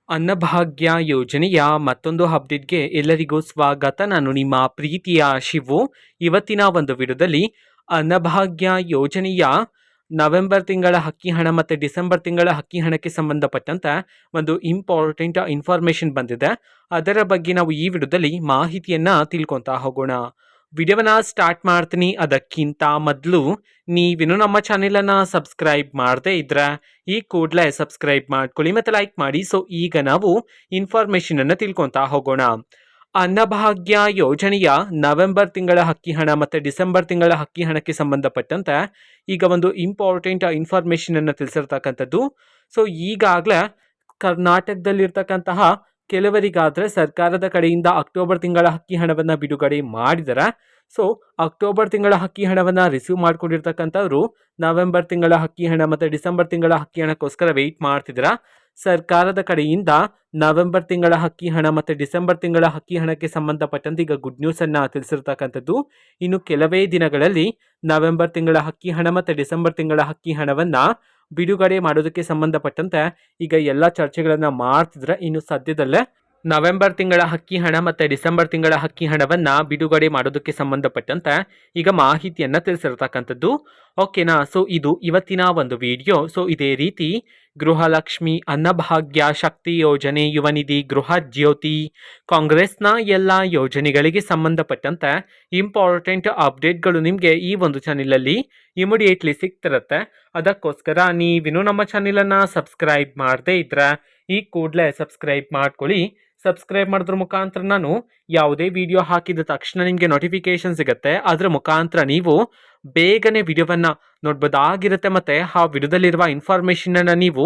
ಅನ್ನಭಾಗ್ಯ ಯೋಜನೆಯ ಮತ್ತೊಂದು ಅಪ್ಡೇಟ್‌ಗೆ ಎಲ್ಲರಿಗೂ ಸ್ವಾಗತ. ನಾನು ನಿಮ್ಮ ಪ್ರೀತಿಯ ಶಿವು. ಇವತ್ತಿನ ಒಂದು ವಿಡಿಯೋದಲ್ಲಿ ಅನ್ನಭಾಗ್ಯ ಯೋಜನೆಯ ನವೆಂಬರ್ ತಿಂಗಳ ಅಕ್ಕಿ ಹಣ ಮತ್ತು ಡಿಸೆಂಬರ್ ತಿಂಗಳ ಅಕ್ಕಿ ಹಣಕ್ಕೆ ಸಂಬಂಧಪಟ್ಟಂತೆ ಒಂದು ಇಂಪಾರ್ಟೆಂಟ್ ಇನ್ಫಾರ್ಮೇಷನ್ ಬಂದಿದೆ. ಅದರ ಬಗ್ಗೆ ನಾವು ಈ ವಿಡಿಯೋದಲ್ಲಿ ಮಾಹಿತಿಯನ್ನು ತಿಳ್ಕೊತಾ ಹೋಗೋಣ. ವಿಡಿಯೋವನ್ನ ಸ್ಟಾರ್ಟ್ ಮಾಡ್ತೀನಿ. ಅದಕ್ಕಿಂತ ಮೊದಲು ನೀವಿನ್ನು ನಮ್ಮ ಚಾನೆಲನ್ನು ಸಬ್ಸ್ಕ್ರೈಬ್ ಮಾಡದೇ ಇದ್ರೆ ಈ ಕೂಡಲೇ ಸಬ್ಸ್ಕ್ರೈಬ್ ಮಾಡ್ಕೊಳ್ಳಿ ಮತ್ತು ಲೈಕ್ ಮಾಡಿ. ಸೊ ಈಗ ನಾವು ಇನ್ಫಾರ್ಮೇಷನ್ ಅನ್ನು ತಿಳ್ಕೊತಾ ಹೋಗೋಣ. ಅನ್ನಭಾಗ್ಯ ಯೋಜನೆಯ ನವೆಂಬರ್ ತಿಂಗಳ ಅಕ್ಕಿ ಹಣ ಮತ್ತು ಡಿಸೆಂಬರ್ ತಿಂಗಳ ಅಕ್ಕಿ ಹಣಕ್ಕೆ ಸಂಬಂಧಪಟ್ಟಂತೆ ಈಗ ಒಂದು ಇಂಪಾರ್ಟೆಂಟ್ ಇನ್ಫಾರ್ಮೇಷನ್ ಅನ್ನು ತಿಳಿಸಿರ್ತಕ್ಕಂಥದ್ದು. ಸೊ ಈಗಾಗಲೇ ಕರ್ನಾಟಕದಲ್ಲಿರ್ತಕ್ಕಂತಹ ಕೆಲವರಿಗಾದರೆ ಸರ್ಕಾರದ ಕಡೆಯಿಂದ ಅಕ್ಟೋಬರ್ ತಿಂಗಳ ಅಕ್ಕಿ ಹಣವನ್ನು ಬಿಡುಗಡೆ ಮಾಡಿದರೆ, ಸೊ ಅಕ್ಟೋಬರ್ ತಿಂಗಳ ಅಕ್ಕಿ ಹಣವನ್ನು ರಿಸೀವ್ ಮಾಡ್ಕೊಂಡಿರ್ತಕ್ಕಂಥವ್ರು ನವೆಂಬರ್ ತಿಂಗಳ ಅಕ್ಕಿ ಹಣ ಮತ್ತು ಡಿಸೆಂಬರ್ ತಿಂಗಳ ಅಕ್ಕಿ ಹಣಕ್ಕೋಸ್ಕರ ವೆಯ್ಟ್ ಮಾಡ್ತಿದ್ದೀರಾ. ಸರ್ಕಾರದ ಕಡೆಯಿಂದ ನವೆಂಬರ್ ತಿಂಗಳ ಅಕ್ಕಿ ಹಣ ಮತ್ತು ಡಿಸೆಂಬರ್ ತಿಂಗಳ ಅಕ್ಕಿ ಹಣಕ್ಕೆ ಸಂಬಂಧಪಟ್ಟಂತೆ ಈಗ ಗುಡ್ ನ್ಯೂಸನ್ನು ತಿಳಿಸಿರ್ತಕ್ಕಂಥದ್ದು. ಇನ್ನು ಕೆಲವೇ ದಿನಗಳಲ್ಲಿ ನವೆಂಬರ್ ತಿಂಗಳ ಅಕ್ಕಿ ಹಣ ಮತ್ತು ಡಿಸೆಂಬರ್ ತಿಂಗಳ ಅಕ್ಕಿ ಹಣವನ್ನು ಬಿಡುಗಡೆ ಮಾಡೋದಕ್ಕೆ ಸಂಬಂಧಪಟ್ಟಂತೆ ಈಗ ಎಲ್ಲ ಚರ್ಚೆಗಳನ್ನು ಮಾಡ್ತಿದ್ರೆ, ಇನ್ನು ಸದ್ಯದಲ್ಲೇ ನವೆಂಬರ್ ತಿಂಗಳ ಅಕ್ಕಿ ಹಣ ಮತ್ತು ಡಿಸೆಂಬರ್ ತಿಂಗಳ ಅಕ್ಕಿ ಹಣವನ್ನು ಬಿಡುಗಡೆ ಮಾಡೋದಕ್ಕೆ ಸಂಬಂಧಪಟ್ಟಂತೆ ಈಗ ಮಾಹಿತಿಯನ್ನು ತಿಳಿಸಿರ್ತಕ್ಕಂಥದ್ದು. ಓಕೆನಾ. ಸೊ ಇದು ಇವತ್ತಿನ ಒಂದು ವಿಡಿಯೋ. ಸೊ ಇದೇ ರೀತಿ ಗೃಹಲಕ್ಷ್ಮಿ, ಅನ್ನಭಾಗ್ಯ, ಶಕ್ತಿ ಯೋಜನೆ, ಯುವ ನಿಧಿ, ಗೃಹ ಜ್ಯೋತಿ, ಕಾಂಗ್ರೆಸ್ನ ಎಲ್ಲ ಯೋಜನೆಗಳಿಗೆ ಸಂಬಂಧಪಟ್ಟಂತೆ ಇಂಪಾರ್ಟೆಂಟ್ ಅಪ್ಡೇಟ್ಗಳು ನಿಮಗೆ ಈ ಒಂದು ಚಾನೆಲಲ್ಲಿ ಇಮಿಡಿಯೇಟ್ಲಿ ಸಿಗ್ತಿರುತ್ತೆ. ಅದಕ್ಕೋಸ್ಕರ ನೀವಿನ್ನೂ ನಮ್ಮ ಚಾನೆಲನ್ನು ಸಬ್ಸ್ಕ್ರೈಬ್ ಮಾಡದೇ ಇದ್ರೆ ಈ ಕೂಡಲೇ ಸಬ್ಸ್ಕ್ರೈಬ್ ಮಾಡ್ಕೊಳ್ಳಿ. ಸಬ್ಸ್ಕ್ರೈಬ್ ಮಾಡೋದ್ರ ಮುಖಾಂತರ ನಾನು ಯಾವುದೇ ವಿಡಿಯೋ ಹಾಕಿದ ತಕ್ಷಣ ನಿಮಗೆ ನೋಟಿಫಿಕೇಶನ್ ಸಿಗುತ್ತೆ. ಅದರ ಮುಖಾಂತರ ನೀವು ಬೇಗನೆ ವಿಡಿಯೋವನ್ನು ನೋಡ್ಬೋದಾಗಿರುತ್ತೆ ಮತ್ತು ಆ ವಿಡಿಯೋದಲ್ಲಿರುವ ಇನ್ಫಾರ್ಮೇಷನನ್ನು ನೀವು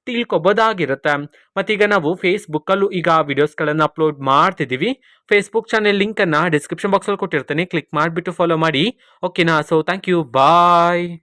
ತಿಳ್ಕೊಬೋದಾಗಿರುತ್ತೆ. ಮತ್ತೀಗ ನಾವು ಫೇಸ್ಬುಕ್ಕಲ್ಲೂ ಈಗ ವಿಡಿಯೋಸ್ಗಳನ್ನು ಅಪ್ಲೋಡ್ ಮಾಡ್ತಿದ್ದೀವಿ. ಫೇಸ್ಬುಕ್ ಚಾನೆಲ್ ಲಿಂಕನ್ನು ಡಿಸ್ಕ್ರಿಪ್ಷನ್ ಬಾಕ್ಸಲ್ಲಿ ಕೊಟ್ಟಿರ್ತೇನೆ. ಕ್ಲಿಕ್ ಮಾಡಿಬಿಟ್ಟು ಫಾಲೋ ಮಾಡಿ. ಓಕೆನಾ. So thank you. ಬಾಯ್.